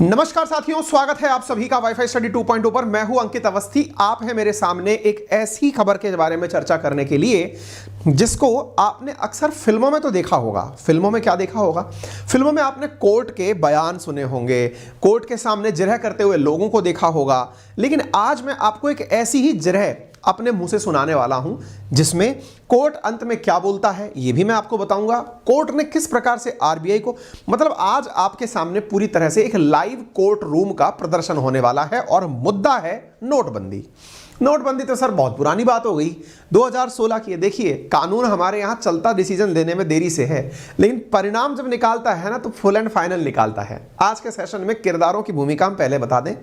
नमस्कार साथियों, स्वागत है आप सभी का वाईफाई स्टडी 2.0 पर। मैं हूं अंकित अवस्थी। आप हैं मेरे सामने एक ऐसी खबर के बारे में चर्चा करने के लिए जिसको आपने अक्सर फिल्मों में तो देखा होगा। फिल्मों में क्या देखा होगा? फिल्मों में आपने कोर्ट के बयान सुने होंगे, कोर्ट के सामने जिरह करते हुए लोगों को देखा होगा। लेकिन आज मैं आपको एक ऐसी ही जिरह अपने मुंह से सुनाने वाला हूं जिसमें कोर्ट अंत में क्या बोलता है यह भी मैं आपको बताऊंगा। कोर्ट ने किस प्रकार से आरबीआई को, मतलब आज आपके सामने पूरी तरह से एक लाइव कोर्ट रूम का प्रदर्शन होने वाला है और मुद्दा है नोटबंदी। नोटबंदी तो सर बहुत पुरानी बात हो गई, 2016 की है। देखिए, कानून हमारे यहाँ चलता डिसीजन लेने में देरी से है, लेकिन परिणाम जब निकालता है ना तो फुल एंड फाइनल निकालता है। आज के सेशन में किरदारों की भूमिका हम पहले बता दें।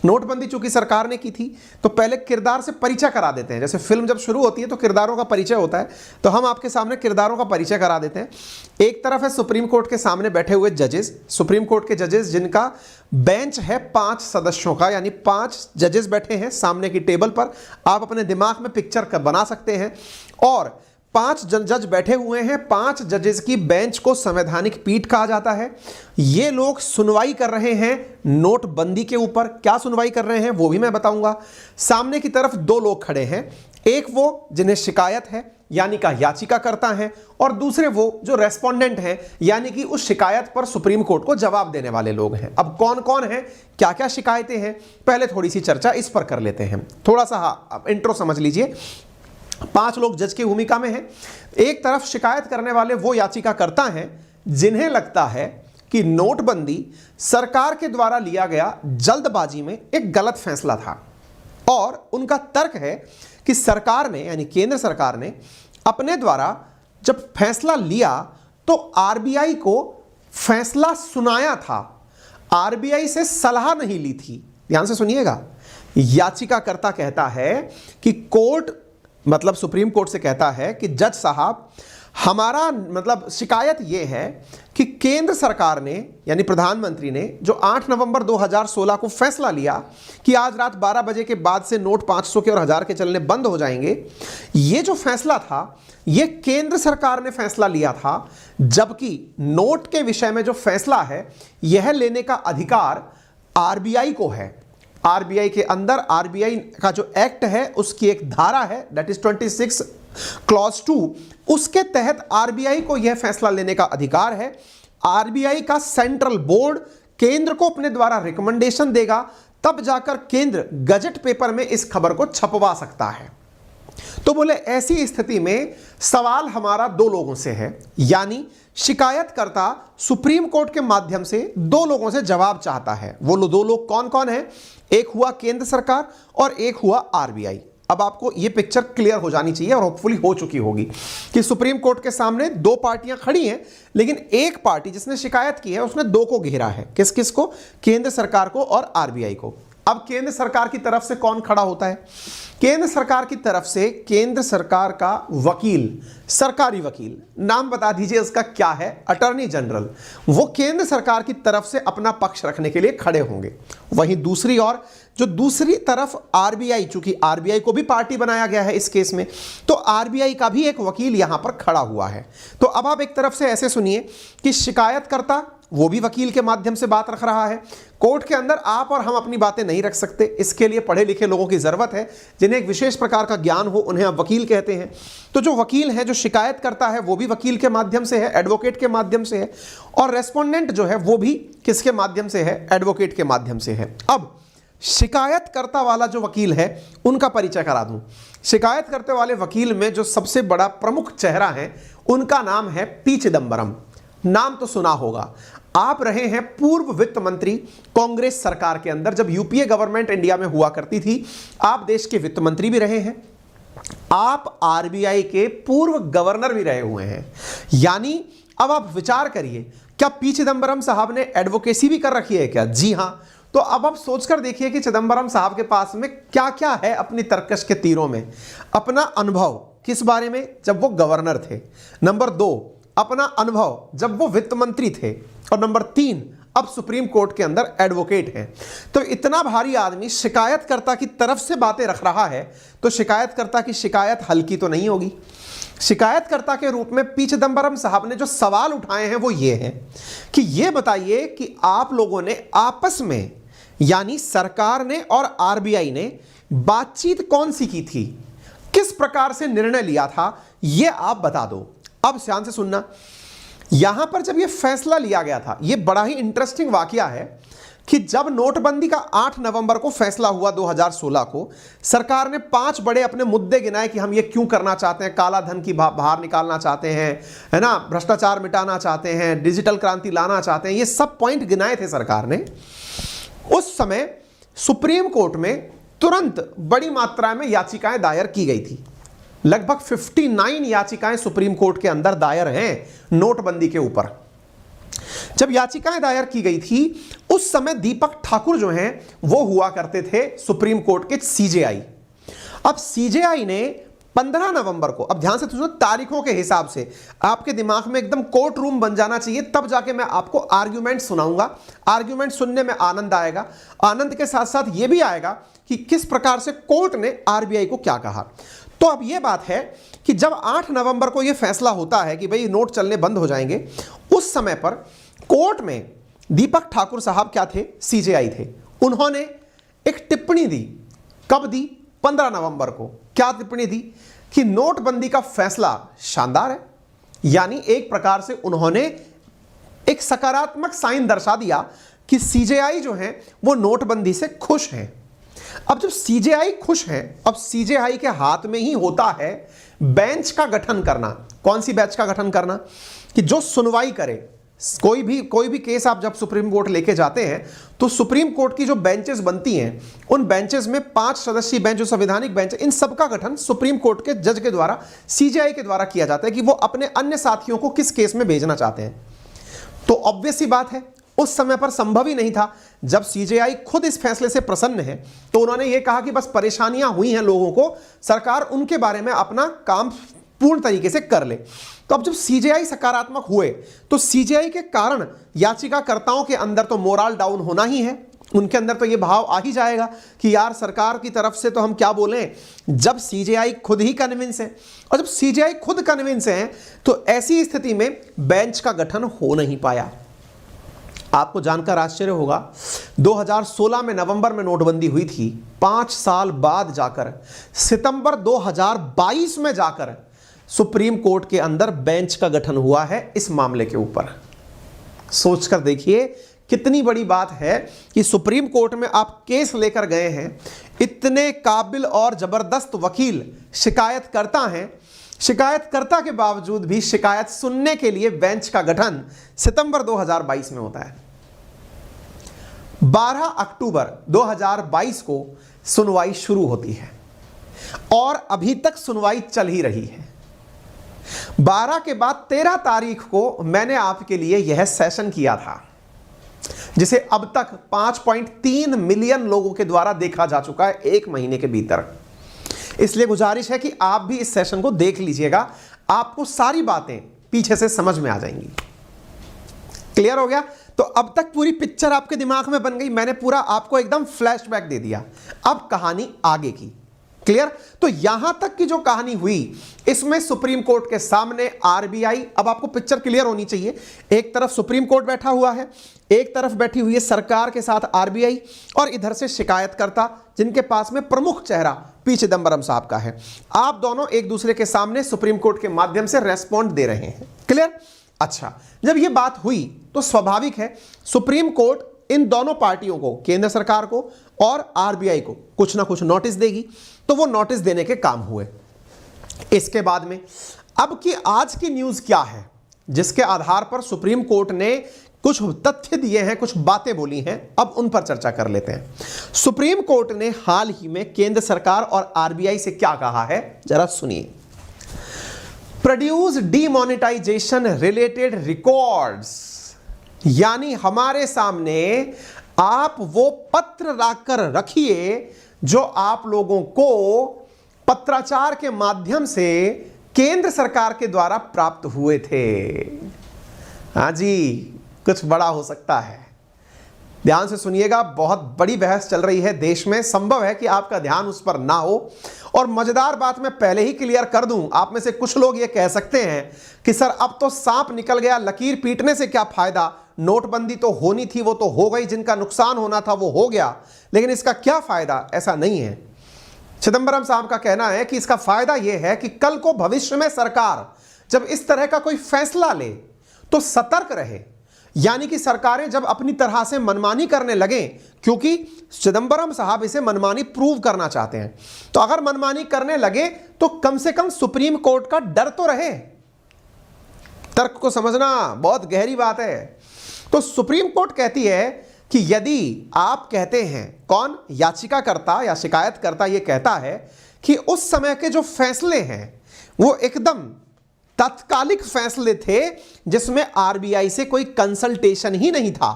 नोटबंदी चूंकि सरकार ने की थी तो पहले किरदार से परिचय करा देते हैं। जैसे फिल्म जब शुरू होती है तो किरदारों का परिचय होता है, तो हम आपके सामने किरदारों का परिचय करा देते हैं। एक तरफ है सुप्रीम कोर्ट के सामने बैठे हुए जजेस, सुप्रीम कोर्ट के जजेस जिनका बेंच है 5 सदस्यों का, यानी 5 जजेस बैठे हैं सामने की टेबल पर। आप अपने दिमाग में पिक्चर बना सकते हैं। और 5 जज बैठे हुए हैं। 5 जजेस की बेंच को संवैधानिक पीठ कहा जाता है। ये लोग सुनवाई कर रहे हैं नोटबंदी के ऊपर। क्या सुनवाई कर रहे हैं वो भी मैं बताऊंगा। सामने की तरफ 2 लोग खड़े हैं, एक वो जिन्हें शिकायत है यानी का याचिकाकर्ता हैं, और दूसरे वो जो रेस्पोंडेंट हैं यानी कि उस शिकायत पर सुप्रीम कोर्ट को जवाब देने वाले लोग हैं। अब कौन कौन है, क्या क्या शिकायतें हैं, पहले थोड़ी सी चर्चा इस पर कर लेते हैं। थोड़ा सा इंट्रो समझ लीजिए। 5 लोग जज की भूमिका में हैं। एक तरफ शिकायत करने वाले वो याचिकाकर्ता हैं जिन्हें लगता है कि नोटबंदी सरकार के द्वारा लिया गया जल्दबाजी में एक गलत फैसला था, और उनका तर्क है कि सरकार ने यानी केंद्र सरकार ने अपने द्वारा जब फैसला लिया तो आरबीआई को फैसला सुनाया था, आरबीआई से सलाह नहीं ली थी। ध्यान से सुनिएगा। याचिकाकर्ता कहता है कि कोर्ट, मतलब सुप्रीम कोर्ट से कहता है कि जज साहब, हमारा मतलब शिकायत यह है कि केंद्र सरकार ने यानी प्रधानमंत्री ने जो 8 नवंबर 2016 को फैसला लिया कि आज रात 12 बजे के बाद से नोट 500 के और 1000 के चलने बंद हो जाएंगे, ये जो फैसला था ये केंद्र सरकार ने फैसला लिया था, जबकि नोट के विषय में जो फैसला है यह लेने का अधिकार आरबीआई को है। आरबीआई के अंदर आरबीआई का जो एक्ट है उसकी एक धारा है, दैट इज 26 क्लॉज 2, उसके तहत आरबीआई को यह फैसला लेने का अधिकार है। आरबीआई का सेंट्रल बोर्ड केंद्र को अपने द्वारा रिकमेंडेशन देगा, तब जाकर केंद्र गजट पेपर में इस खबर को छपवा सकता है। तो बोले ऐसी स्थिति में सवाल हमारा 2 लोगों से है, यानी शिकायतकर्ता सुप्रीम कोर्ट के माध्यम से 2 लोगों से जवाब चाहता है। वो 2 लोग कौन कौन हैं? एक हुआ केंद्र सरकार और एक हुआ आरबीआई। अब आपको यह पिक्चर क्लियर हो जानी चाहिए और होपफुली हो चुकी होगी कि सुप्रीम कोर्ट के सामने 2 पार्टियां खड़ी हैं, लेकिन एक पार्टी जिसने शिकायत की है उसने 2 को घेरा है। किस किस को? केंद्र सरकार को और आरबीआई को। अब केंद्र सरकार की तरफ से कौन खड़ा होता है? केंद्र सरकार की तरफ से केंद्र सरकार का वकील, सरकारी वकील, नाम बता दीजिए उसका क्या है? Attorney general. वो केंद्र सरकार की तरफ से अपना पक्ष रखने के लिए खड़े होंगे। वहीं दूसरी ओर जो दूसरी तरफ आरबीआई, चूंकि आरबीआई को भी पार्टी बनाया गया है इस केस में, तो आरबीआई का भी एक वकील यहां पर खड़ा हुआ है। तो अब आप एक तरफ से ऐसे सुनिए कि शिकायतकर्ता वो भी वकील के माध्यम से बात रख रहा है। कोर्ट के अंदर आप और हम अपनी बातें नहीं रख सकते, इसके लिए पढ़े लिखे लोगों की जरूरत है जिन्हें एक विशेष प्रकार का ज्ञान हो, उन्हें आप वकील कहते हैं। तो जो वकील है, जो शिकायत करता है, वो भी वकील के माध्यम से है, एडवोकेट के माध्यम से है, और रेस्पोंडेंट जो है वो भी किसके माध्यम से है? एडवोकेट के माध्यम से है। अब शिकायतकर्ता वाला जो वकील है उनका परिचय करा दूं। शिकायत करते वाले वकील में जो सबसे बड़ा प्रमुख चेहरा है उनका नाम है पी चिदंबरम। नाम तो सुना होगा। आप रहे हैं पूर्व वित्त मंत्री कांग्रेस सरकार के अंदर, जब यूपीए गवर्नमेंट इंडिया में हुआ करती थी। आप देश के वित्त मंत्री भी रहे हैं, आप आरबीआई के पूर्व गवर्नर भी रहे हुए हैं। यानी अब आप विचार करिए, क्या पी चिदंबरम साहब ने एडवोकेसी भी कर रखी है क्या? जी हां। तो अब आप सोचकर देखिए कि चिदंबरम साहब के पास में क्या क्या है अपनी तरकश के तीरों में। अपना अनुभव किस बारे में? जब वो गवर्नर थे। नंबर 2, अपना अनुभव जब वो वित्त मंत्री थे। और नंबर 3, अब सुप्रीम कोर्ट के अंदर एडवोकेट हैं। तो इतना भारी आदमी शिकायतकर्ता की तरफ से बातें रख रहा है, तो शिकायतकर्ता की शिकायत हल्की तो नहीं होगी। शिकायतकर्ता के रूप में पी चिदंबरम साहब ने जो सवाल उठाए हैं वो ये हैं कि ये बताइए कि आप लोगों ने आपस में, यानी सरकार ने और आरबीआई ने बातचीत कौन सी की थी, किस प्रकार से निर्णय लिया था, ये आप बता दो। अब ध्यान से सुनना, यहां पर जब यह फैसला लिया गया था, यह बड़ा ही इंटरेस्टिंग वाकया है कि जब नोटबंदी का 8 नवंबर को फैसला हुआ 2016 को, सरकार ने 5 बड़े अपने मुद्दे गिनाए कि हम ये क्यों करना चाहते हैं, काला धन की बाहर निकालना चाहते हैं, है ना, भ्रष्टाचार मिटाना चाहते हैं, डिजिटल क्रांति लाना चाहते हैं, ये सब पॉइंट गिनाए थे सरकार ने। उस समय सुप्रीम कोर्ट में तुरंत बड़ी मात्रा में याचिकाएं दायर की गई थी। लगभग 59 याचिकाएं सुप्रीम कोर्ट के अंदर दायर हैं नोटबंदी के ऊपर। जब याचिकाएं दायर की गई थी उस समय दीपक ठाकुर जो हैं वो हुआ करते थे सुप्रीम कोर्ट के सीजेआई। अब सीजेआई ने 15 नवंबर को, अब ध्यान से सुनो, तारीखों के हिसाब से आपके दिमाग में एकदम कोर्ट रूम बन जाना चाहिए, तब जाके मैं आपको आर्ग्यूमेंट सुनाऊंगा। आर्ग्यूमेंट सुनने में आनंद आएगा, आनंद के साथ साथ यह भी आएगा कि किस प्रकार से कोर्ट ने आरबीआई को क्या कहा। तो अब यह बात है कि जब 8 नवंबर को यह फैसला होता है कि भाई नोट चलने बंद हो जाएंगे, उस समय पर कोर्ट में दीपक ठाकुर साहब क्या थे, सीजेआई थे, उन्होंने एक टिप्पणी दी। कब दी? 15 नवंबर को। क्या टिप्पणी दी? कि नोटबंदी का फैसला शानदार है, यानी एक प्रकार से उन्होंने एक सकारात्मक साइन दर्शा दिया कि सीजेआई जो है वो नोटबंदी से खुश हैं। अब जब सीजेआई खुश है, अब सीजेआई के हाथ में ही होता है बेंच का गठन करना। कौन सी बेंच का गठन करना? कि जो सुनवाई करे, कोई भी केस आप जब सुप्रीम कोर्ट लेके जाते हैं तो सुप्रीम कोर्ट की जो बेंचेस बनती हैं, उन बेंचेस में 5 सदस्यीय बेंच, जो संवैधानिक बेंच है, इन सबका गठन सुप्रीम कोर्ट के जज के द्वारा, सीजेआई के द्वारा किया जाता है कि वो अपने अन्य साथियों को किस केस में भेजना चाहते हैं। तो ऑब्वियस सी बात है उस समय पर संभव ही नहीं था। जब सीजेआई खुद इस फैसले से प्रसन्न है तो उन्होंने ये कहा कि बस परेशानियां हुई हैं लोगों को, सरकार उनके बारे में अपना काम पूर्ण तरीके से कर ले। तो अब जब सीजेआई सकारात्मक हुए तो सीजेआई के कारण याचिकाकर्ताओं के अंदर तो मोरल डाउन होना ही है, उनके अंदर तो ये भाव आ ही जाएगा कि यार सरकार की तरफ से तो हम क्या बोलें, जब सीजेआई खुद ही कन्विंस है। और जब सीजेआई खुद कन्विंस है तो ऐसी स्थिति में बेंच का गठन हो नहीं पाया। आपको जानकर आश्चर्य होगा, 2016 में नवंबर में नोटबंदी हुई थी, 5 साल बाद जाकर सितंबर 2022 में जाकर सुप्रीम कोर्ट के अंदर बेंच का गठन हुआ है इस मामले के ऊपर। सोचकर देखिए कितनी बड़ी बात है कि सुप्रीम कोर्ट में आप केस लेकर गए हैं, इतने काबिल और जबरदस्त वकील शिकायतकर्ता हैं, शिकायतकर्ता के बावजूद भी शिकायत सुनने के लिए बेंच का गठन सितंबर 2022 में होता है। 12 अक्टूबर 2022 को सुनवाई शुरू होती है और अभी तक सुनवाई चल ही रही है। 12 के बाद 13 तारीख को मैंने आपके लिए यह सेशन किया था, जिसे अब तक 5.3 मिलियन लोगों के द्वारा देखा जा चुका है 1 महीने के भीतर। इसलिए गुजारिश है कि आप भी इस सेशन को देख लीजिएगा, आपको सारी बातें पीछे से समझ में आ जाएंगी। क्लियर हो गया? तो अब तक पूरी पिक्चर आपके दिमाग में बन गई, मैंने पूरा आपको एकदम फ्लैशबैक दे दिया। अब कहानी आगे की। क्लियर? तो यहां तक की जो कहानी हुई, इसमें सुप्रीम कोर्ट के सामने आरबीआई, अब आपको पिक्चर क्लियर होनी चाहिए, एक तरफ सुप्रीम कोर्ट बैठा हुआ है, एक तरफ बैठी हुई है सरकार के साथ आरबीआई, और इधर से शिकायतकर्ता जिनके पास में प्रमुख चेहरा पी चिदंबरम साहब का है। आप दोनों एक दूसरे के सामने सुप्रीम कोर्ट के माध्यम से रेस्पॉन्ड दे रहे हैं। क्लियर? अच्छा, जब यह बात हुई तो स्वाभाविक है सुप्रीम कोर्ट इन दोनों पार्टियों को, केंद्र सरकार को और आरबीआई को, कुछ ना कुछ नोटिस देगी। तो वो नोटिस देने के काम हुए। इसके बाद में अब की आज की न्यूज क्या है, जिसके आधार पर सुप्रीम कोर्ट ने कुछ तथ्य दिए हैं, कुछ बातें बोली हैं, अब उन पर चर्चा कर लेते हैं। सुप्रीम कोर्ट ने हाल ही में केंद्र सरकार और आरबीआई से क्या कहा है, जरा सुनिए। प्रोड्यूस डीमोनेटाइजेशन रिलेटेड रिकॉर्ड्स, यानी हमारे सामने आप वो पत्र लाकर रखिए जो आप लोगों को पत्राचार के माध्यम से केंद्र सरकार के द्वारा प्राप्त हुए थे। हाँ जी, कुछ बड़ा हो सकता है, ध्यान से सुनिएगा, बहुत बड़ी बहस चल रही है देश में, संभव है कि आपका ध्यान उस पर ना हो। और मजेदार बात मैं पहले ही क्लियर कर दूं, आप में से कुछ लोग ये कह सकते हैं कि सर अब तो सांप निकल गया, लकीर पीटने से क्या फायदा, नोटबंदी तो होनी थी, वो तो हो गई, जिनका नुकसान होना था वो हो गया, लेकिन इसका क्या फायदा। ऐसा नहीं है। चिदंबरम साहब का कहना है कि इसका फायदा यह है कि कल को भविष्य में सरकार जब इस तरह का कोई फैसला ले तो सतर्क रहे, यानी कि सरकारें जब अपनी तरह से मनमानी करने लगें, क्योंकि चिदंबरम साहब इसे मनमानी प्रूव करना चाहते हैं, तो अगर मनमानी करने लगे तो कम से कम सुप्रीम कोर्ट का डर तो रहे। तर्क को समझना बहुत गहरी बात है। तो सुप्रीम कोर्ट कहती है कि यदि आप कहते हैं, कौन, याचिकाकर्ता या शिकायतकर्ता ये कहता है कि उस समय के जो फैसले हैं वो एकदम तात्कालिक फैसले थे जिसमें आरबीआई से कोई कंसल्टेशन ही नहीं था,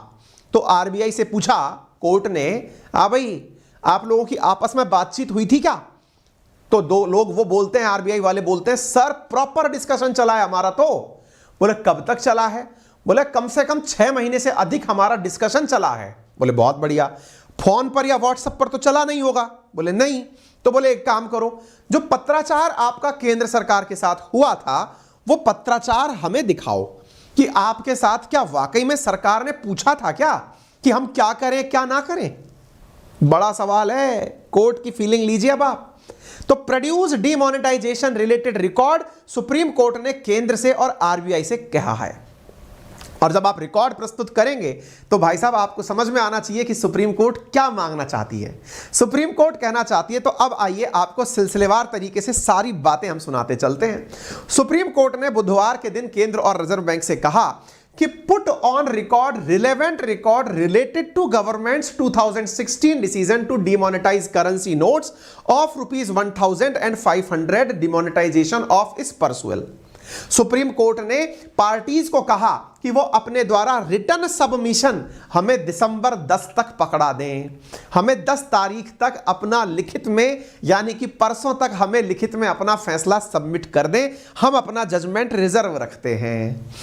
तो आरबीआई से पूछा कोर्ट ने, भाई आप लोगों की आपस में बातचीत हुई थी क्या? तो दो लोग वो बोलते हैं, आरबीआई वाले बोलते हैं, सर प्रॉपर डिस्कशन चला है हमारा। तो बोले कब तक चला है? बोले कम से कम 6 महीने से अधिक हमारा डिस्कशन चला है। बोले बहुत बढ़िया, फोन पर या व्हाट्सएप पर तो चला नहीं होगा? बोले नहीं। तो बोले एक काम करो, जो पत्राचार आपका केंद्र सरकार के साथ हुआ था वो पत्राचार हमें दिखाओ कि आपके साथ क्या वाकई में सरकार ने पूछा था क्या कि हम क्या करें क्या ना करें। बड़ा सवाल है, कोर्ट की फीलिंग लीजिए अब आप। तो produce demonetisation related record Supreme Court ने केंद्र से और आरबीआई से कहा है। और जब आप रिकॉर्ड प्रस्तुत करेंगे तो भाई साहब आपको समझ में आना चाहिए कि सुप्रीम कोर्ट क्या मांगना चाहती है। सुप्रीम कोर्ट कहना चाहती है, तो अब आइए आपको सिलसिलेवार तरीके से सारी बातें हम सुनाते चलते हैं। सुप्रीम कोर्ट ने बुधवार के दिन केंद्र और रिजर्व बैंक से कहा कि put on record relevant record related to governments 2016 decision to demonetise currency notes of ₹1,500 and 500 demonetisation of इस परसुअल। सुप्रीम कोर्ट ने पार्टीज को कहा कि वो अपने द्वारा रिटर्न सबमिशन हमें दिसंबर 10 तक पकड़ा दें, हमें 10 तारीख तक अपना लिखित में, यानी कि परसों तक हमें लिखित में अपना फैसला सबमिट कर दें, हम अपना जजमेंट रिजर्व रखते हैं।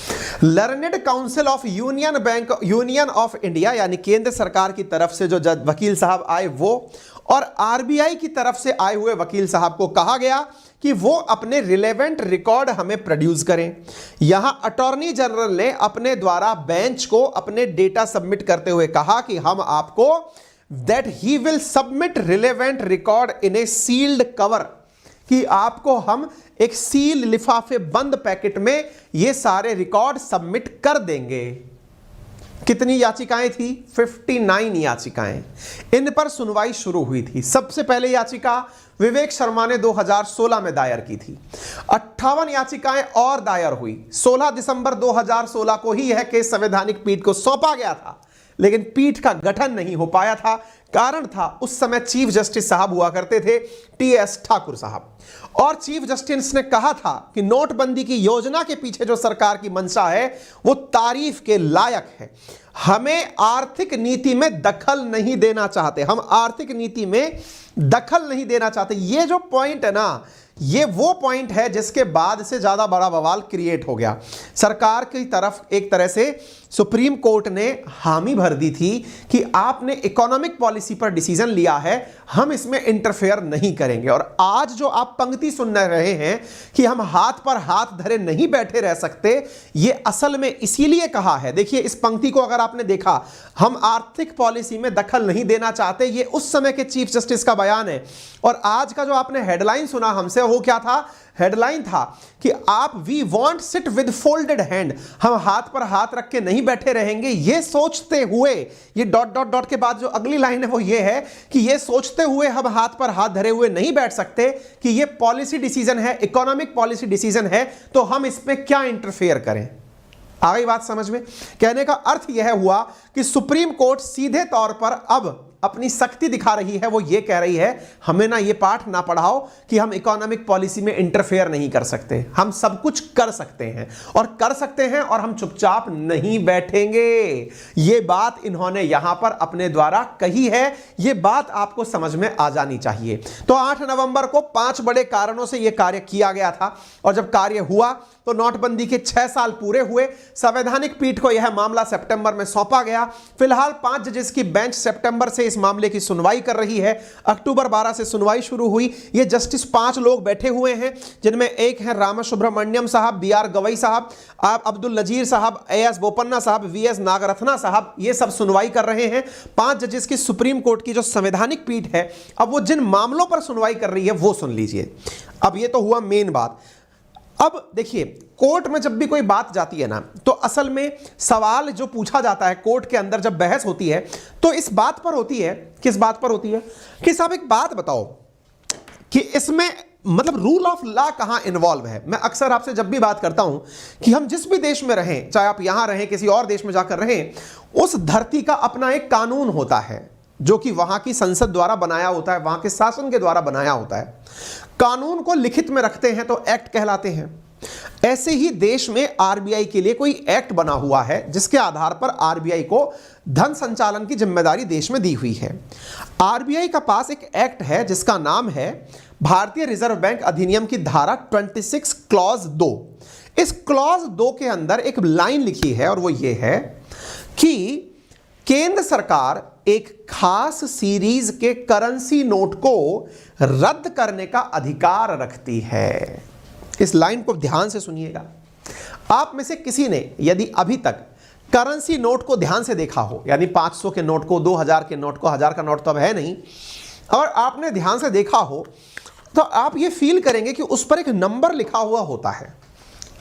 Learned council of union of India, यानी केंद्र सरकार की तरफ से जो वकील साहब आए वो, और आरबीआई की तरफ से आए हुए वकील साहब को कहा गया कि वो अपने रिलेवेंट रिकॉर्ड हमें प्रोड्यूस करें। यहां अटॉर्नी जनरल ने अपने द्वारा बेंच को अपने डेटा सबमिट करते हुए कहा कि हम आपको that he will submit relevant record in a sealed cover, कि आपको हम एक सील लिफाफे बंद पैकेट में ये सारे रिकॉर्ड सबमिट कर देंगे। कितनी याचिकाएं थी? 59 याचिकाएं। इन पर सुनवाई शुरू हुई थी। सबसे पहले याचिका विवेक शर्मा ने 2016 में दायर की थी। 58 याचिकाएं और दायर हुई। 16 दिसंबर 2016 को ही यह केस संवैधानिक पीठ को सौंपा गया था, लेकिन पीठ का गठन नहीं हो पाया था। कारण था उस समय चीफ जस्टिस साहब हुआ करते थे टीएस ठाकुर साहब, और चीफ जस्टिस ने कहा था कि नोटबंदी की योजना के पीछे जो सरकार की मंशा है वो तारीफ के लायक है। हमें आर्थिक नीति में दखल नहीं देना चाहते, हम आर्थिक नीति में दखल नहीं देना चाहते। ये जो पॉइंट है ना, ये वो पॉइंट है जिसके बाद से ज्यादा बड़ा बवाल क्रिएट हो गया। सरकार की तरफ एक तरह से सुप्रीम कोर्ट ने हामी भर दी थी कि आपने इकोनॉमिक पॉलिसी पर डिसीजन लिया है, हम इसमें इंटरफेयर नहीं करेंगे। और आज जो आप पंक्ति सुन रहे हैं कि हम हाथ पर हाथ धरे नहीं बैठे रह सकते, ये असल में इसीलिए कहा है। देखिए इस पंक्ति को अगर आपने देखा, हम आर्थिक पॉलिसी में दखल नहीं देना चाहते, ये उस समय के चीफ जस्टिस का बयान है। और आज का जो आपने हेडलाइन सुना हमसे, वो क्या था? हेडलाइन था कि आप we want sit with folded hand, हम हाथ पर हाथ रख के नहीं बैठे रहेंगे। ये सोचते हुए, ये डॉट डॉट डॉट के बाद जो अगली लाइन है वो ये है कि ये सोचते हुए हम हाथ पर हाथ धरे हुए नहीं बैठ सकते कि ये पॉलिसी डिसीजन है, इकोनॉमिक पॉलिसी डिसीजन है, तो हम इसमें क्या इंटरफेयर करें। आ गई बात समझ में? कहने का अर्थ यह हुआ कि सुप्रीम कोर्ट सीधे तौर पर अब अपनी सख्ती दिखा रही है, वो ये कह रही है हमें ना ये पाठ ना पढ़ाओ कि हम इकोनॉमिक पॉलिसी में इंटरफेयर नहीं कर सकते, हम सब कुछ कर सकते हैं और हम चुपचाप नहीं बैठेंगे। ये बात इन्होंने यहां पर अपने द्वारा कही है, ये बात आपको समझ में आ जानी चाहिए। तो 8 नवंबर को 5 बड़े कारणों से यह कार्य किया गया था और जब कार्य हुआ तो नोटबंदी के 6 साल पूरे हुए। संवैधानिक पीठ को यह मामला सितंबर में सौंपा गया। फिलहाल 5 जजेस की बेंच सितंबर से इस मामले की सुनवाई कर रही है। अक्टूबर 12 से सुनवाई शुरू हुई। ये जस्टिस 5 लोग बैठे हुए हैं, जिनमें एक है रामासुब्रमण्यम साहब, BR गवई साहब, अब्दुल नजीर साहब, AS बोपन्ना साहब, VS नागरत्ना साहब, ये सब सुनवाई कर रहे हैं। 5 जजेस की सुप्रीम कोर्ट की जो संवैधानिक पीठ है, अब वो जिन मामलों पर सुनवाई कर रही है वो सुन लीजिए। अब ये तो हुआ मेन बात। अब देखिए, कोर्ट में जब भी कोई बात जाती है ना, तो असल में सवाल जो पूछा जाता है कोर्ट के अंदर जब बहस होती है, तो इस बात पर होती है, किस बात पर होती है कि साहब एक बात बताओ कि इसमें मतलब रूल ऑफ लॉ कहां इन्वॉल्व है। मैं अक्सर आपसे जब भी बात करता हूं कि हम जिस भी देश में रहें, चाहे आप यहां रहें, किसी और देश में जाकर रहें, उस धरती का अपना एक कानून होता है जो कि वहां की संसद द्वारा बनाया होता है, वहां के शासन के द्वारा बनाया होता है। कानून को लिखित में रखते हैं तो एक्ट कहलाते हैं। ऐसे ही देश में आरबीआई के लिए कोई एक्ट बना हुआ है जिसके आधार पर आरबीआई को धन संचालन की जिम्मेदारी देश में दी हुई है। आरबीआई का पास एक एक्ट है जिसका नाम है भारतीय रिजर्व बैंक अधिनियम की धारा 26 क्लॉज 2। इस क्लॉज 2 के अंदर एक लाइन लिखी है और वो ये है कि केंद्र सरकार एक खास सीरीज के करेंसी नोट को रद्द करने का अधिकार रखती है। इस लाइन को ध्यान से सुनिएगा। आप में से किसी ने यदि अभी तक करेंसी नोट को ध्यान से देखा हो, यानी 500 के नोट को, 2000 के नोट को, 1000 का नोट तो अब है नहीं, और आपने ध्यान से देखा हो, तो आप ये फील करेंगे कि उस पर एक नंबर लिखा हुआ होता है,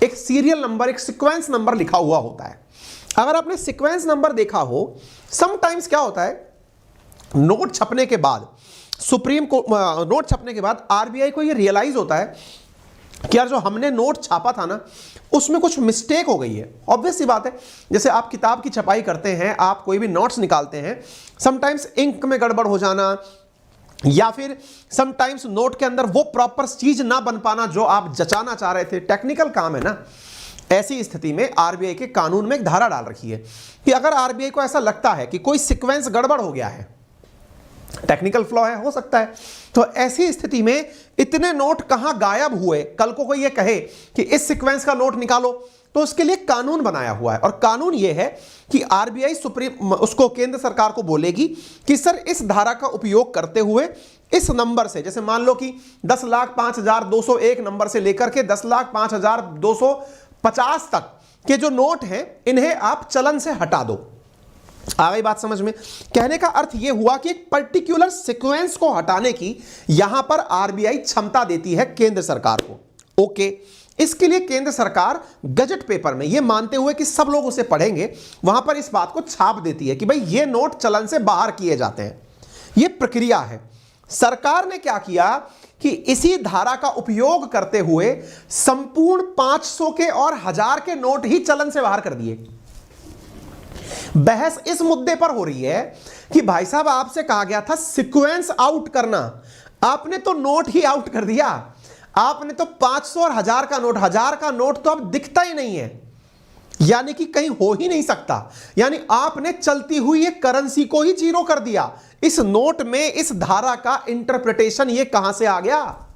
एक सीरियल नंबर, एक सीक्वेंस नंबर लिखा हुआ होता है। अगर आपने सीक्वेंस नंबर देखा हो, समटाइम्स क्या होता है, नोट छपने के बाद, सुप्रीम को नोट छपने के बाद आरबीआई को यह रियलाइज होता है कि यार जो हमने नोट छापा था ना, उसमें कुछ मिस्टेक हो गई है। ऑब्वियस सी बात है, जैसे आप किताब की छपाई करते हैं, आप कोई भी नोट्स निकालते हैं, समटाइम्स इंक में गड़बड़ हो जाना या फिर समटाइम्स नोट के अंदर वो प्रॉपर चीज ना बन पाना जो आप जचाना चाह रहे थे, टेक्निकल काम है ना। ऐसी स्थिति में आरबीआई के कानून में एक धारा डाल रखी है कि अगर आरबीआई को ऐसा लगता है कि कोई सीक्वेंस गड़बड़ हो गया है, टेक्निकल फ्लॉ है, हो सकता है, तो ऐसी स्थिति में इतने नोट कहां गायब हुए, कल को कोई ये कहे कि इस सीक्वेंस का नोट निकालो, तो उसके लिए कानून बनाया हुआ है। और कानून ये है कि आरबीआई सुप्रीम उसको केंद्र सरकार को बोलेगी कि सर इस धारा का उपयोग करते हुए इस नंबर से, जैसे मान लो कि 10,05,201 नंबर से लेकर के 10,05,250 तक के जो नोट हैं, इन्हें आप चलन से हटा दो। आ गई बात समझ में? कहने का अर्थ यह हुआ कि एक पर्टिकुलर सीक्वेंस को हटाने की यहां पर आरबीआई क्षमता देती है केंद्र सरकार को। ओके, इसके लिए केंद्र सरकार गजट पेपर में यह मानते हुए कि सब लोग उसे पढ़ेंगे, वहां पर इस बात को छाप देती है कि भाई ये नोट चलन से बाहर किए जाते हैं। यह प्रक्रिया है। सरकार ने क्या किया कि इसी धारा का उपयोग करते हुए संपूर्ण 500 के और 1000 के नोट ही चलन से बाहर कर दिए। बहस इस मुद्दे पर हो रही है कि भाई साहब आपसे कहा गया था सीक्वेंस आउट करना, आपने तो नोट ही आउट कर दिया। आपने तो 500 और 1000 का नोट, 1000 का नोट तो अब दिखता ही नहीं है, यानी कि कहीं हो ही नहीं सकता। यानी आपने चलती हुई एक करेंसी को ही जीरो कर दिया। इस नोट में इस धारा का इंटरप्रिटेशन ये कहां से आ गया,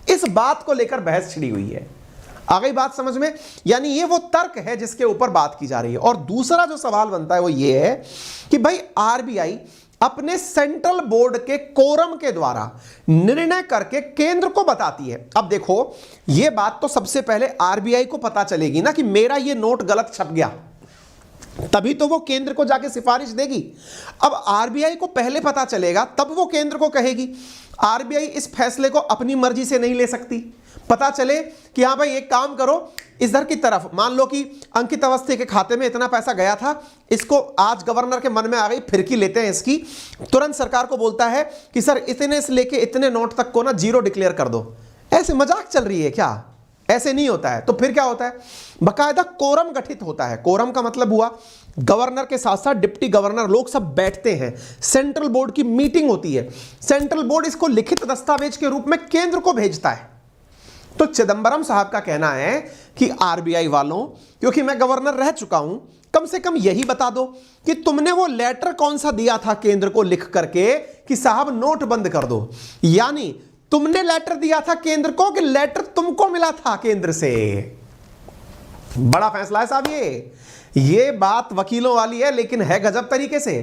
इस बात को लेकर बहस छिड़ी हुई है। आ गई बात समझ में? यानी ये वो तर्क है जिसके ऊपर बात की जा रही है। और दूसरा जो सवाल बनता है वो ये है कि भाई आरबीआई अपने सेंट्रल बोर्ड के कोरम के द्वारा निर्णय करके केंद्र को बताती है। अब देखो, ये बात तो सबसे पहले आरबीआई को पता चलेगी ना कि मेरा ये नोट गलत छप गया, तभी तो वो केंद्र को जाके सिफारिश देगी। अब आरबीआई को पहले पता चलेगा, तब वो केंद्र को कहेगी। आरबीआई इस फैसले को अपनी मर्जी से नहीं ले सकती। पता चले कि हाँ भाई एक काम करो, इधर की तरफ मान लो कि अंकित अवस्थी के खाते में इतना पैसा गया था, इसको आज गवर्नर के मन में आ गई फिरकी लेते हैं इसकी, तुरंत सरकार को बोलता है कि सर इतने से लेके इतने नोट तक को ना जीरो डिक्लेयर कर दो। ऐसे मजाक चल रही है क्या? ऐसे नहीं होता है। तो फिर क्या होता है, बकायदा कोरम गठित होता है। कोरम का मतलब हुआ गवर्नर के साथ साथ डिप्टी गवर्नर लोग सब बैठते हैं, सेंट्रल बोर्ड की मीटिंग होती है, सेंट्रल बोर्ड इसको लिखित दस्तावेज के रूप में केंद्र को भेजता है। तो चिदंबरम साहब का कहना है कि आरबीआई वालों, क्योंकि मैं गवर्नर रह चुका हूं, कम से कम यही बता दो कि तुमने वो लेटर कौन सा दिया था केंद्र को लिख करके कि साहब नोट बंद कर दो। यानी तुमने लेटर दिया था केंद्र को कि लेटर तुमको मिला था केंद्र से। बड़ा फैसला है साहब ये बात वकीलों वाली है, लेकिन है गजब तरीके से।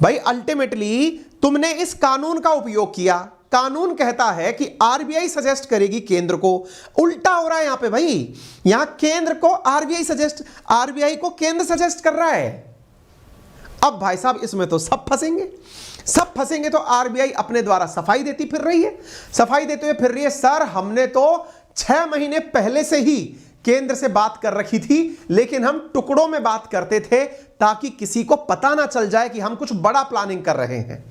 भाई अल्टीमेटली तुमने इस कानून का उपयोग किया। कानून कहता है कि आरबीआई सजेस्ट करेगी केंद्र को। उल्टा हो रहा है यहां पे भाई, यहां केंद्र को आरबीआई को केंद्र सजेस्ट कर रहा है। अब भाई साहब इसमें तो सब फंसेंगे। तो आरबीआई अपने द्वारा सफाई देती फिर रही है, सफाई देते हुए फिर रही है, सर हमने तो 6 महीने पहले से ही केंद्र से बात कर रखी थी, लेकिन हम टुकड़ों में बात करते थे ताकि किसी को पता ना चल जाए कि हम कुछ बड़ा प्लानिंग कर रहे हैं।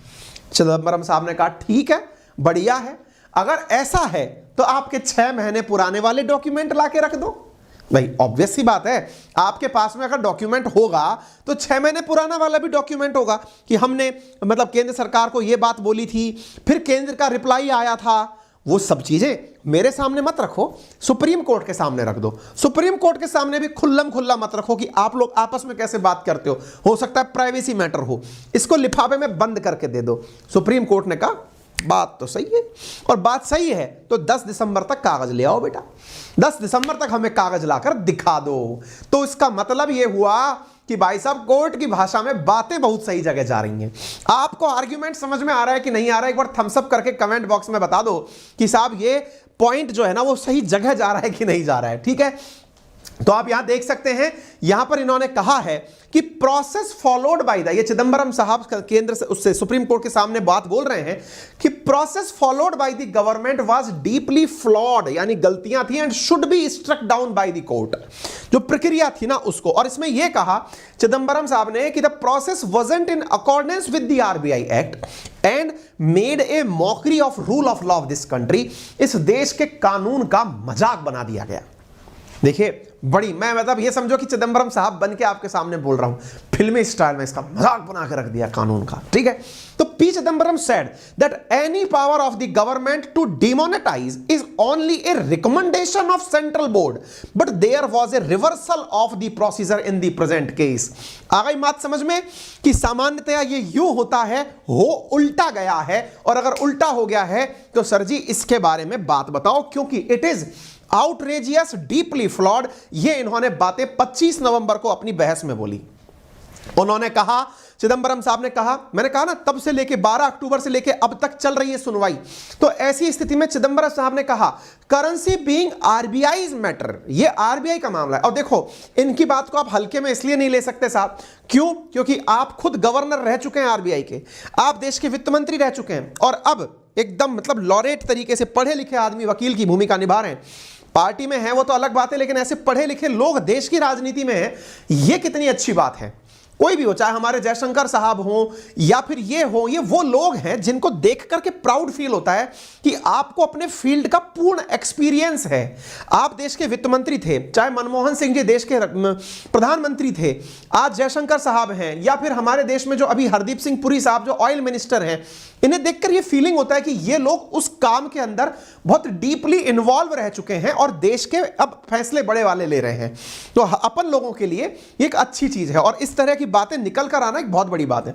चिदंबरम साहब ने कहा ठीक है, बढ़िया है, अगर ऐसा है तो आपके 6 महीने पुराने वाले डॉक्यूमेंट लाके रख दो। भाई ऑब्वियस सी बात है, आपके पास में अगर डॉक्यूमेंट होगा तो 6 महीने पुराना वाला भी डॉक्यूमेंट होगा कि हमने मतलब केंद्र सरकार को यह बात बोली थी, फिर केंद्र का रिप्लाई आया था। वो सब चीजें मेरे सामने मत रखो, सुप्रीम कोर्ट के सामने रख दो। सुप्रीम कोर्ट के सामने भी खुल्लम खुल्ला मत रखो कि आप लोग आपस में कैसे बात करते हो सकता है प्राइवेसी मैटर हो, इसको लिफाफे में बंद करके दे दो। सुप्रीम कोर्ट ने कहा बात तो सही है, और बात सही है तो 10 दिसंबर तक कागज ले आओ बेटा, 10 दिसंबर तक हमें कागज लाकर दिखा दो। तो इसका मतलब यह हुआ कि भाई साहब कोर्ट की भाषा में बातें बहुत सही जगह जा रही हैं। आपको आर्ग्यूमेंट समझ में आ रहा है कि नहीं आ रहा है, एक बार थम्स अप करके कमेंट बॉक्स में बता दो कि साहब ये पॉइंट जो है ना वो सही जगह जा रहा है कि नहीं जा रहा है। ठीक है, तो आप यहां देख सकते हैं, यहां पर इन्होंने कहा है कि प्रोसेस फॉलोड बाय द, ये चिदंबरम साहब केंद्र से उससे सुप्रीम कोर्ट के सामने बात बोल रहे हैं कि process followed by the government was deeply flawed, यानी गलतियां थी and should be struck down by the court. जो प्रक्रिया थी ना उसको, और इसमें यह कहा चिदंबरम साहब ने कि the process wasn't in accordance with the RBI act and made a mockery of rule of law of this country. इस देश के कानून का मजाक बना दिया गया। देखिए बड़ी, मैं मतलब ये समझो कि चिदंबरम साहब बन के आपके सामने बोल रहा हूं, फिल्मी स्टाइल में इसका मजाक बना के रख दिया कानून का। ठीक है, तो P Chidambaram said that any power of the government to demonetise is only a recommendation of central board, but there was a reversal of the procedure in the present case. आ गई बात समझ में कि सामान्यतया ये यूं होता है, हो उल्टा गया है, और अगर उल्टा हो गया है तो सर जी इसके बारे में बात बताओ, क्योंकि it is outrageous, deeply flawed. ये इन्होंने बातें 25 नवंबर को अपनी बहस में बोली। उन्होंने कहा, चिदंबरम साहब ने कहा, मैंने कहा ना तब से लेके 12 अक्टूबर से लेके अब तक चल रही है सुनवाई। तो ऐसी स्थिति में चिदंबरम साहब ने कहा करेंसी बीइंग आरबीआईज मैटर, ये आरबीआई का मामला है। और देखो इनकी बात को आप हल्के में इसलिए नहीं ले सकते साहब, क्यों? क्योंकि आप खुद गवर्नर रह चुके हैं आरबीआई के, आप देश के वित्त मंत्री रह चुके हैं, और अब एकदम मतलब लॉरेट तरीके से पढ़े लिखे आदमी वकील की भूमिका निभा रहे हैं। पार्टी में है वो तो अलग बात है, लेकिन ऐसे पढ़े लिखे लोग देश की राजनीति में हैं, ये कितनी अच्छी बात है। कोई भी हो, चाहे हमारे जयशंकर साहब हो या फिर ये हो, ये वो लोग हैं जिनको देख करके प्राउड फील होता है कि आपको अपने फील्ड का पूर्ण एक्सपीरियंस है। आप देश के वित्त मंत्री थे, चाहे मनमोहन सिंह जी देश के प्रधानमंत्री थे, आज जयशंकर साहब हैं, या फिर हमारे देश में जो अभी हरदीप सिंह पुरी साहब जो ऑयल मिनिस्टर हैं, इन्हें देखकर ये फीलिंग होता है कि ये लोग उस काम के अंदर बहुत डीपली इन्वॉल्व रह चुके हैं और देश के अब फैसले बड़े वाले ले रहे हैं। तो अपन लोगों के लिए एक अच्छी चीज है, और इस तरह की बातें निकल कर आना एक बहुत बड़ी बात है।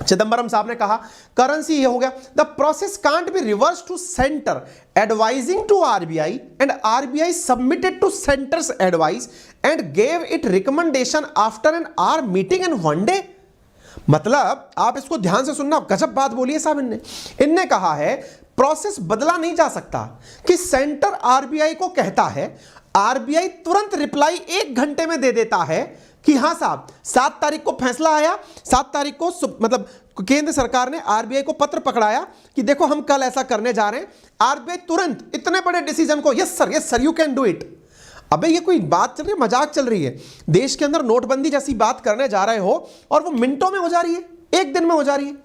चिदंबरम साहब ने कहा करेंसी ये हो गया, the process can't be reverse to centre advising to RBI and RBI submitted to centre's advice and gave it recommendation after an hour meeting in one day. मतलब आप इसको ध्यान से सुनना, गजब बात बोली है साहब इनने कहा है प्रोसेस बदला नहीं जा सकता कि सेंटर आरबीआई को कहता है, आरबीआई तुरंत रिप्लाई 1 घंटे में दे देता है कि हां साहब 7 तारीख को फैसला आया, 7 तारीख को मतलब केंद्र सरकार ने आरबीआई को पत्र पकड़ाया कि देखो हम कल ऐसा करने जा रहे हैं। आरबीआई तुरंत इतने बड़े डिसीजन को yes sir you can do it. अबे ये कोई बात चल रही है, मजाक चल रही है? देश के अंदर नोटबंदी जैसी बात करने जा रहे हो और वो मिनटों में हो जा रही है, 1 दिन में हो जा रही है।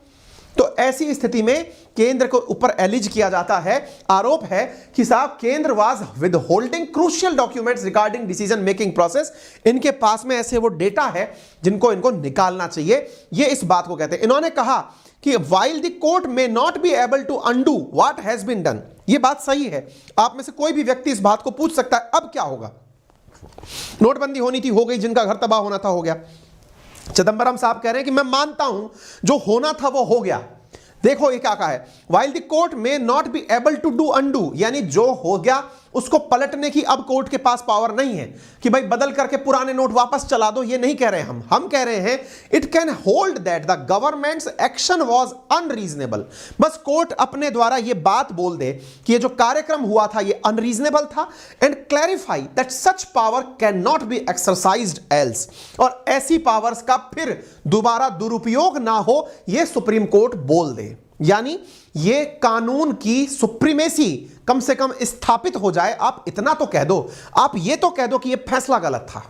तो ऐसी स्थिति में केंद्र को ऊपर एलिज किया जाता है, आरोप है कि साहब केंद्र was with holding crucial documents regarding decision making process. इनके पास में ऐसे वो डेटा है जिनको इनको निकालना चाहिए, ये इस बात को कहते हैं। इन्होंने कहा कि while the court may not be able to undo what has been done, ये बात सही है। आप में से कोई भी व्यक्ति इस बात को पूछ सकता है अब क्या होगा, नोटबंदी होनी थी, हो गई, जिनका घर तबाह होना था हो गया। चिदंबरम साहब कह रहे हैं कि मैं मानता हूं जो होना था वो हो गया। देखो ये क्या कहा है, while the court may not be able to do undo, यानी जो हो गया उसको पलटने की अब कोर्ट के पास पावर नहीं है कि भाई बदल करके पुराने नोट वापस चला दो, ये नहीं कह रहे हम कह रहे हैं it can hold that the governments action was unreasonable. बस कोर्ट अपने द्वारा ये बात बोल दे कि ये जो कार्यक्रम हुआ था ये अनरीजनेबल था, and clarify that such power can not B exercised else, और ऐसी पावर्स का फिर दोबारा दुरुपयोग ना हो ये सुप्रीम कोर्ट बोल दे। यानी ये कानून की सुप्रीमेसी कम से कम स्थापित हो जाए। आप इतना तो कह दो, आप ये तो कह दो कि ये फैसला गलत था,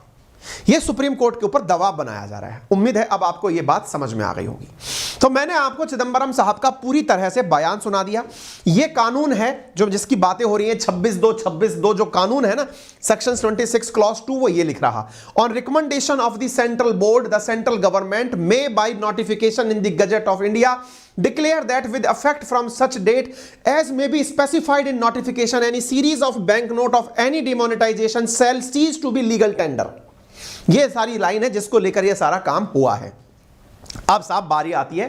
ये सुप्रीम कोर्ट के ऊपर दबाव बनाया जा रहा है। उम्मीद है अब आपको ये बात समझ में आ गई होगी। तो मैंने आपको चिदंबरम साहब का पूरी तरह से बयान सुना दिया। ये कानून है जो जिसकी बातें हो रही हैं, 26(2) जो कानून है ना, सेक्शन 26 क्लॉज 2, वो ये लिख रहा, on recommendation of the central board the central government may by notification in the gazette of India declare that with effect from such date as may be specified in notification any series of banknote of any demonetization shall cease to be legal tender। ये सारी line है जिसको लेकर ये सारा काम हुआ है। अब साहब बारी आती है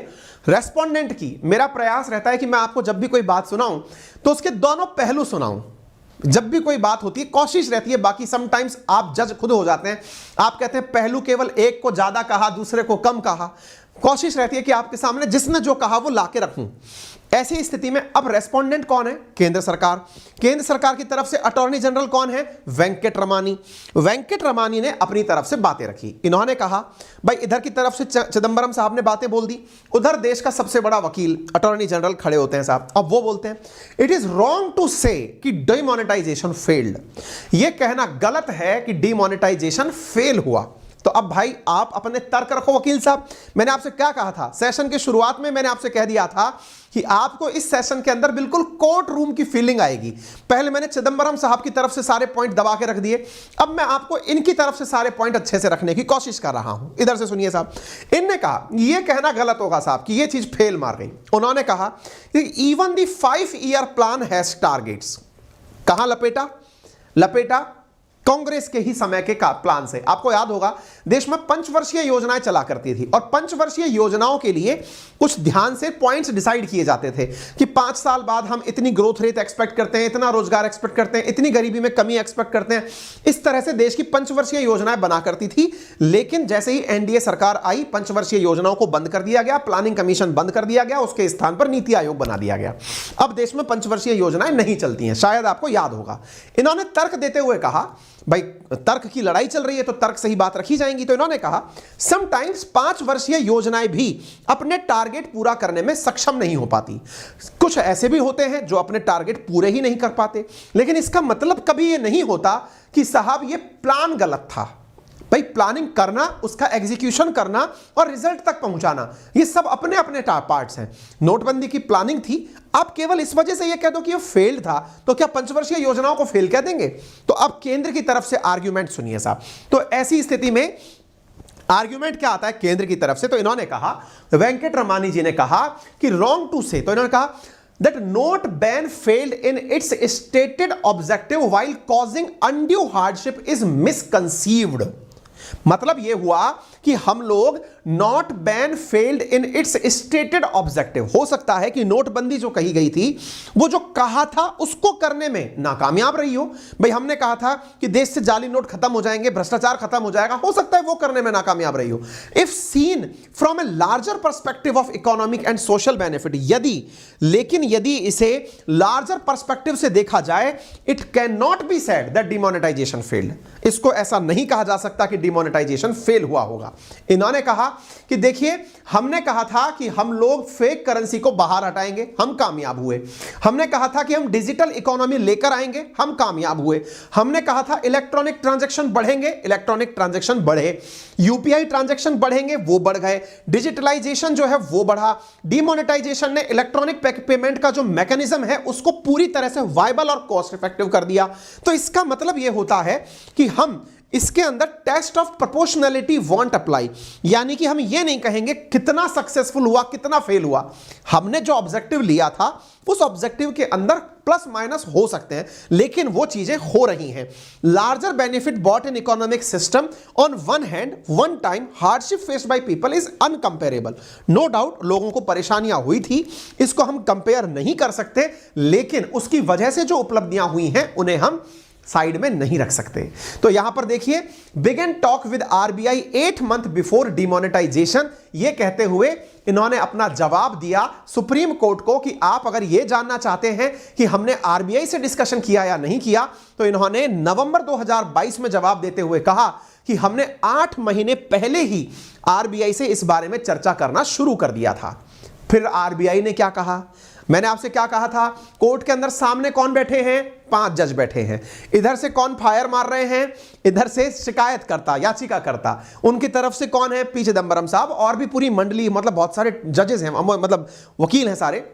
रेस्पोंडेंट की। मेरा प्रयास रहता है कि मैं आपको जब भी कोई बात सुनाऊं तो उसके दोनों पहलू सुनाऊं। जब भी कोई बात होती है कोशिश रहती है, बाकी समटाइम्स आप जज खुद हो जाते हैं, आप कहते हैं पहलू केवल एक को ज्यादा कहा दूसरे को कम कहा। कोशिश रहती है कि आपके सामने जिसने जो कहा वो लाके रखूं। ऐसी स्थिति में अब रेस्पोंडेंट कौन है? केंद्र सरकार। केंद्र सरकार की तरफ से अटॉर्नी जनरल कौन है? वेंकट रमानी। वेंकट रमानी ने अपनी तरफ से बातें रखी। इन्होंने कहा भाई इधर की तरफ से चिदंबरम साहब ने बातें बोल दी, उधर देश का सबसे बड़ा वकील अटॉर्नी जनरल खड़े होते हैं साहब। अब वो बोलते हैं इट इज रॉन्ग टू से कि डिमोनेटाइजेशन फेल्ड। यह कहना गलत है कि डिमोनेटाइजेशन फेल हुआ। तो अब भाई आप अपने तर्क रखो वकील साहब। मैंने आपसे क्या कहा था सेशन की शुरुआत में? मैंने आपसे कह दिया था कि आपको इस सेशन के अंदर बिल्कुल कोर्ट रूम की फीलिंग आएगी। पहले मैंने चिदंबरम साहब की तरफ से सारे पॉइंट दबा के रख दिए, अब मैं आपको इनकी तरफ से सारे पॉइंट अच्छे से रखने की कोशिश कर रहा हूं। इधर से सुनिए साहब। इनने कहा यह कहना गलत होगा साहब कि यह चीज फेल मार गई। उन्होंने कहा कि even the 5 year plan has targets. कहां लपेटा कांग्रेस के ही समय के प्लान से। आपको याद होगा देश में पंचवर्षीय योजनाएं चला करती थी और पंचवर्षीय योजनाओं के लिए कुछ ध्यान से पॉइंट्स डिसाइड किए जाते थे कि 5 साल बाद हम इतनी ग्रोथ रेट एक्सपेक्ट करते हैं, इतना रोजगार एक्सपेक्ट करते हैं, इतनी गरीबी में कमी एक्सपेक्ट करते हैं। इस तरह से देश की पंचवर्षीय योजनाएं बना करती थी। लेकिन जैसे ही एनडीए सरकार आई, पंचवर्षीय योजनाओं को बंद कर दिया गया, प्लानिंग कमीशन बंद कर दिया गया, उसके स्थान पर नीति आयोग बना दिया गया। अब देश में पंचवर्षीय योजनाएं नहीं चलती हैं, शायद आपको याद होगा। इन्होंने तर्क देते हुए कहा भाई तर्क की लड़ाई चल रही है तो तर्क से ही बात रखी जाएगी। तो इन्होंने कहा समटाइम्स 5 वर्षीय योजनाएं भी अपने टारगेट पूरा करने में सक्षम नहीं हो पाती। कुछ ऐसे भी होते हैं जो अपने टारगेट पूरे ही नहीं कर पाते, लेकिन इसका मतलब कभी यह नहीं होता कि साहब ये प्लान गलत था। भाई प्लानिंग करना, उसका एग्जीक्यूशन करना और रिजल्ट तक पहुंचाना, ये सब अपने अपने पार्ट्स हैं। नोटबंदी की प्लानिंग थी, आप केवल इस वजह से ये कह दो कि ये फेल्ड था तो क्या पंचवर्षीय योजनाओं को फेल कह देंगे? तो अब केंद्र की तरफ से आर्ग्यूमेंट सुनिए साहब। तो ऐसी स्थिति में आर्ग्यूमेंट क्या आता है केंद्र की तरफ से? तो इन्होंने कहा, वेंकट रमानी जी ने कहा कि रॉन्ग टू से, तो इन्होंने कहा that note ban failed in its stated objective while causing undue hardship is misconceived। मतलब यह हुआ कि हम लोग note ban failed in its stated objective. हो सकता है कि नोटबंदी जो कही गई थी वो जो कहा था उसको करने में नाकामयाब रही हो। भाई हमने कहा था कि देश से जाली नोट खत्म हो जाएंगे, भ्रष्टाचार खत्म हो जाएगा, हो सकता है वो करने में नाकामयाब रही हो। If seen from a larger perspective of economic and social benefit, यदि इसे लार्जर पर्सपेक्टिव से देखा जाए, it can not be said that demonetisation failed. इसको ऐसा नहीं कहा जा सकता कि डिमोनेटाइजेशन फेल हुआ होगा। इन्होंने कहा कि देखिए हमने कहा था कि हम लोग फेक करेंसी को बाहर हटाएंगे, हम कामयाब हुए। हमने कहा था कि हम डिजिटल इकोनॉमी लेकर आएंगे, हम कामयाब हुए। हमने कहा था इलेक्ट्रॉनिक ट्रांजैक्शन बढ़ेंगे, इलेक्ट्रॉनिक ट्रांजैक्शन बढ़े। यूपीआई ट्रांजैक्शन बढ़ेंगे, वो बढ़ गए। डिजिटलाइजेशन जो है वो बढ़ा। डिमोनेटाइजेशन ने इलेक्ट्रॉनिक पेमेंट का जो मैकेनिज्म है उसको पूरी तरह से वायबल और कॉस्ट इफेक्टिव कर दिया। तो इसका मतलब यह होता है कि हम इसके अंदर test of proportionality won't apply, यानी कि हम ये नहीं कहेंगे कितना सक्सेसफुल हुआ कितना फेल हुआ। हमने जो ऑब्जेक्टिव लिया था उस ऑब्जेक्टिव के अंदर प्लस माइनस हो सकते हैं, लेकिन वो चीजें हो रही हैं। Larger benefit bought in economic system on one hand one time hardship faced by people is incomparable. No doubt लोगों को परेशानियां हुई थी, इसको हम कंपेयर नहीं कर सकते, लेकिन उसकी वजह से जो उपलब्धियां हुई हैं उन्हें हम साइड में नहीं रख सकते। तो यहां पर देखिए began talk with RBI 8 month before demonetisation, ये कहते हुए इन्होंने अपना जवाब दिया सुप्रीम कोर्ट को कि आप अगर ये जानना चाहते हैं कि हमने आरबीआई से डिस्कशन किया या नहीं किया, तो इन्होंने नवंबर 2022 में जवाब देते हुए कहा कि हमने 8 महीने पहले ही आरबीआई से इस बारे में चर्चा करना शुरू कर दिया था। फिर आरबीआई ने क्या कहा? मैंने आपसे क्या कहा था? कोर्ट के अंदर सामने कौन बैठे हैं? 5 जज बैठे हैं। इधर से कौन फायर मार रहे हैं? इधर से शिकायतकर्ता, याचिकाकर्ता। उनकी तरफ से कौन है? पी चिदंबरम साहब और भी पूरी मंडली, मतलब बहुत सारे जजेस हैं, मतलब वकील हैं सारे।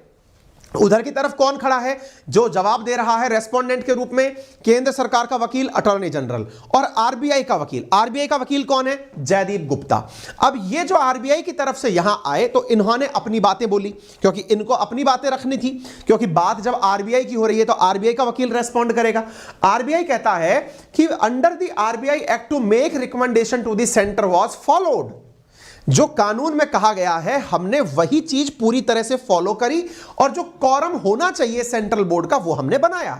उधर की तरफ कौन खड़ा है जो जवाब दे रहा है रेस्पोंडेंट के रूप में? केंद्र सरकार का वकील अटॉर्नी जनरल और आरबीआई का वकील। आरबीआई का वकील कौन है? जयदीप गुप्ता। अब ये जो आरबीआई की तरफ से यहां आए तो इन्होंने अपनी बातें बोली, क्योंकि इनको अपनी बातें रखनी थी, क्योंकि बात जब आरबीआई की हो रही है तो आरबीआई का वकील रेस्पॉन्ड करेगा। आरबीआई कहता है कि under the RBI Act to make recommendation to the centre was followed. जो कानून में कहा गया है हमने वही चीज पूरी तरह से फॉलो करी, और जो कॉरम होना चाहिए सेंट्रल बोर्ड का वो हमने बनाया।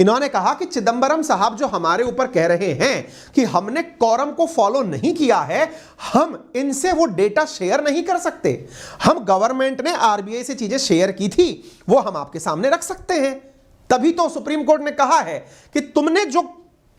इन्होंने कहा कि चिदंबरम साहब जो हमारे ऊपर कह रहे हैं कि हमने कॉरम को फॉलो नहीं किया है, हम इनसे वो डेटा शेयर नहीं कर सकते। हम गवर्नमेंट ने आरबीआई से चीजें शेयर की थी, वो हम आपके सामने रख सकते हैं। तभी तो सुप्रीम कोर्ट ने कहा है कि तुमने जो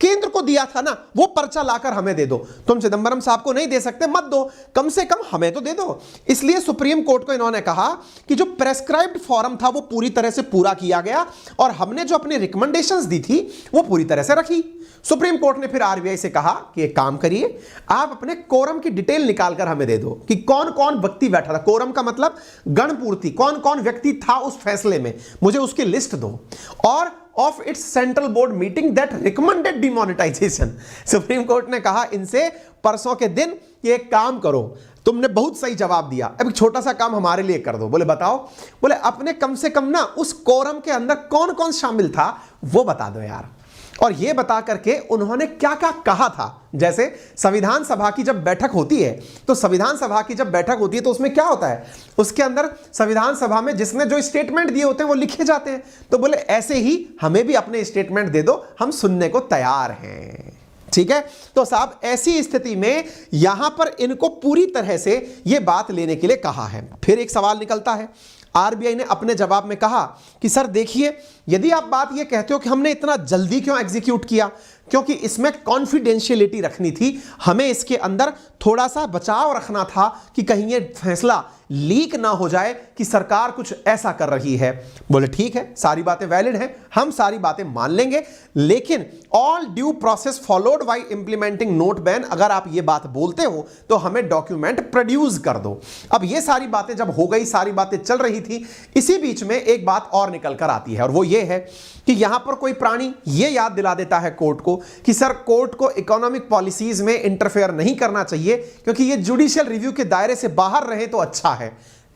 केंद्र को दिया था ना वो पर्चा लाकर हमें दे दो। तुम चिदंबरम साहब को नहीं दे सकते, मत दो, कम से कम हमें तो दे दो। इसलिए सुप्रीम कोर्ट को इन्होंने कहा कि जो प्रेस्क्राइब्ड फॉर्म था वो पूरी तरह से पूरा किया गया, और हमने जो अपनी रिकमेंडेशंस दी थी वो पूरी तरह से रखी। सुप्रीम कोर्ट ने फिर आरबीआई से कहा कि एक काम करिए, आप अपने कोरम की डिटेल निकालकर हमें दे दो कि कौन कौन व्यक्ति बैठा था। कोरम का मतलब गणपूर्ति, कौन कौन व्यक्ति था उस फैसले में, मुझे उसकी लिस्ट दो। और of its central board meeting that recommended demonetisation. Supreme Court ने कहा इनसे परसों के दिन ये एक काम करो, तुमने बहुत सही जवाब दिया, अब एक छोटा सा काम हमारे लिए कर दो। बोले बताओ? बोले अपने कम से कम ना उस कोरम के अंदर कौन कौन शामिल था वो बता दो यार। और ये बता करके उन्होंने क्या क्या कहा था। जैसे संविधान सभा की जब बैठक होती है, तो संविधान सभा की जब बैठक होती है तो उसमें क्या होता है, उसके अंदर संविधान सभा में जिसने जो स्टेटमेंट दिए होते हैं वो लिखे जाते हैं। तो बोले ऐसे ही हमें भी अपने स्टेटमेंट दे दो, हम सुनने को तैयार हैं। ठीक है, तो साहब ऐसी स्थिति में यहां पर इनको पूरी तरह से यह बात लेने के लिए कहा है। फिर एक सवाल निकलता है, आरबीआई ने अपने जवाब में कहा कि सर देखिए, यदि आप बात ये कहते हो कि हमने इतना जल्दी क्यों एग्जीक्यूट किया, क्योंकि इसमें कॉन्फिडेंशियलिटी रखनी थी, हमें इसके अंदर थोड़ा सा बचाव रखना था कि कहीं ये फैसला लीक ना हो जाए कि सरकार कुछ ऐसा कर रही है। बोले ठीक है, सारी बातें वैलिड हैं, हम सारी बातें मान लेंगे, लेकिन all due process followed bye implementing note ban, अगर आप ये बात बोलते हो तो हमें डॉक्यूमेंट प्रोड्यूस कर दो। अब ये सारी बातें जब हो गई, सारी बातें चल रही थी, इसी बीच में एक बात और निकल कर आती है, और वो ये है कि यहां पर कोई प्राणी ये याद दिला देता है कोर्ट को कि सर कोर्ट को इकोनॉमिक पॉलिसीज में इंटरफेयर नहीं करना चाहिए, क्योंकि ये जुडिशियल रिव्यू के दायरे से बाहर रहे तो अच्छा है।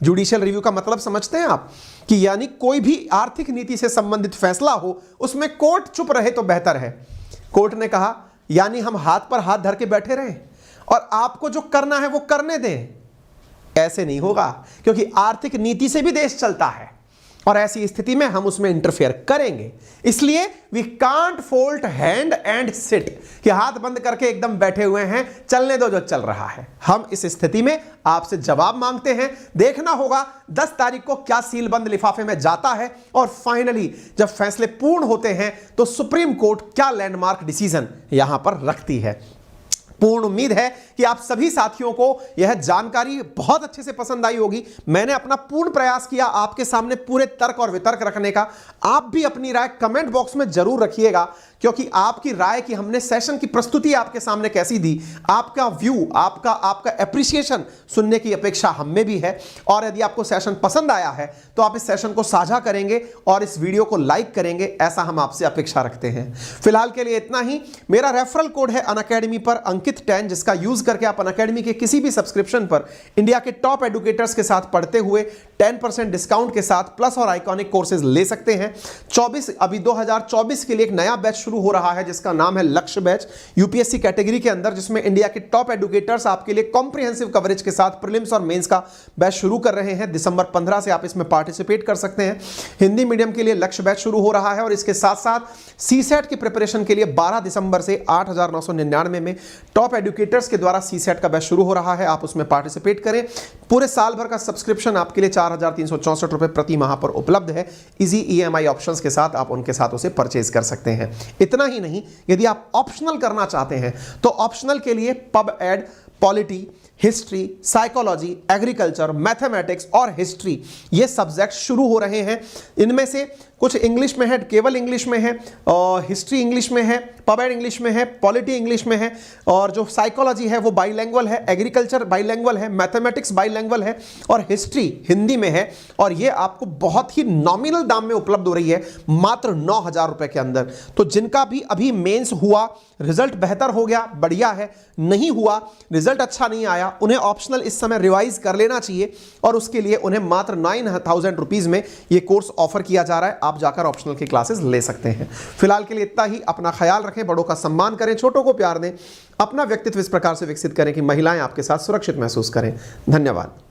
जुडिशियल रिव्यू का मतलब समझते हैं आप, कि यानी कोई भी आर्थिक नीति से संबंधित फैसला हो उसमें कोर्ट चुप रहे तो बेहतर है। कोर्ट ने कहा यानी हम हाथ पर हाथ धर के बैठे रहें और आपको जो करना है वो करने दें? ऐसे नहीं होगा, क्योंकि आर्थिक नीति से भी देश चलता है, और ऐसी स्थिति में हम उसमें इंटरफेयर करेंगे। इसलिए we can't fold hand and sit, कि हाथ बंद करके एकदम बैठे हुए हैं, चलने दो जो चल रहा है। हम इस स्थिति में आपसे जवाब मांगते हैं। देखना होगा 10 तारीख को क्या सीलबंद लिफाफे में जाता है, और फाइनली जब फैसले पूर्ण होते हैं तो सुप्रीम कोर्ट क्या लैंडमार्क डिसीजन यहां पर रखती है। पूर्ण उम्मीद है कि आप सभी साथियों को यह जानकारी बहुत अच्छे से पसंद आई होगी। मैंने अपना पूर्ण प्रयास किया आपके सामने पूरे तर्क और वितर्क रखने का। आप भी अपनी राय कमेंट बॉक्स में जरूर रखिएगा, क्योंकि आपकी राय की हमने सेशन की प्रस्तुति आपके सामने कैसी दी, आपका व्यू, आपका एप्रिसिएशन सुनने की अपेक्षा हम में भी है। और यदि आपको सेशन पसंद आया है तो आप इस सेशन को साझा करेंगे और इस वीडियो को लाइक करेंगे, ऐसा हम आपसे अपेक्षा रखते हैं। फिलहाल के लिए इतना ही। मेरा रेफरल कोड है अनअकैडमी पर अंकित 10, जिसका यूज करके आप अनअकैडमी के किसी भी सब्सक्रिप्शन पर इंडिया के टॉप एडुकेटर्स के साथ पढ़ते हुए 10% डिस्काउंट के साथ प्लस और आइकॉनिक कोर्सेज ले सकते हैं। 2024 के लिए एक नया बैच शुरू हो रहा है जिसका नाम है लक्ष्य बैच, यूपीएससी कैटेगरी के अंदर, जिसमें इंडिया के टॉप एडुकेटर्स आपके लिए कॉम्प्रिहेंसिव कवरेज के साथ प्रीलिम्स और मेंस का बैच शुरू कर रहे हैं। दिसंबर 15 से आप इसमें पार्टिसिपेट कर सकते हैं। हिंदी मीडियम के लिए लक्ष्य बैच शुरू हो रहा है और इसके साथ साथ सीसेट की प्रिपरेशन के लिए 12 दिसंबर से 8,999 में टॉप एडुकेटर्स के द्वारा सीसेट का बैच शुरू हो रहा है। आप उसमें पार्टिसिपेट करें। पूरे साल भर का सब्सक्रिप्शन आपके लिए 4,364 रुपए प्रति माह पर उपलब्ध है। इजी ईएमआई ऑप्शंस के साथ आप उनके साथ उसे परचेज कर सकते हैं। इतना ही नहीं, यदि आप ऑप्शनल करना चाहते हैं तो ऑप्शनल के लिए pub ad, polity, history, psychology, agriculture, mathematics और हिस्ट्री ये सब्जेक्ट शुरू हो रहे हैं। इनमें से कुछ इंग्लिश में है, केवल इंग्लिश में है, हिस्ट्री इंग्लिश में है, पबएड इंग्लिश में है, पॉलिटी इंग्लिश में है, और जो साइकोलॉजी है वो बाइलैंग्वेज है, एग्रीकल्चर बाइलैंग्वेज है, मैथमेटिक्स बाइलैंग्वेज है और हिस्ट्री हिंदी में है। और ये आपको बहुत ही नॉमिनल दाम में उपलब्ध हो रही है, मात्र 9,000 रुपए के अंदर। तो जिनका भी अभी मेंस हुआ, रिजल्ट बेहतर हो गया, बढ़िया है, नहीं हुआ, रिजल्ट अच्छा नहीं आया, उन्हें ऑप्शनल इस समय रिवाइज कर लेना चाहिए और उसके लिए उन्हें मात्र 9,000 रुपीज में यह कोर्स ऑफर किया जा रहा है। आप जाकर ऑप्शनल की क्लासेस ले सकते हैं। फिलहाल के लिए इतना ही। अपना ख्याल रखें, बड़ों का सम्मान करें, छोटों को प्यार दें, अपना व्यक्तित्व इस प्रकार से विकसित करें कि महिलाएं आपके साथ सुरक्षित महसूस करें। धन्यवाद।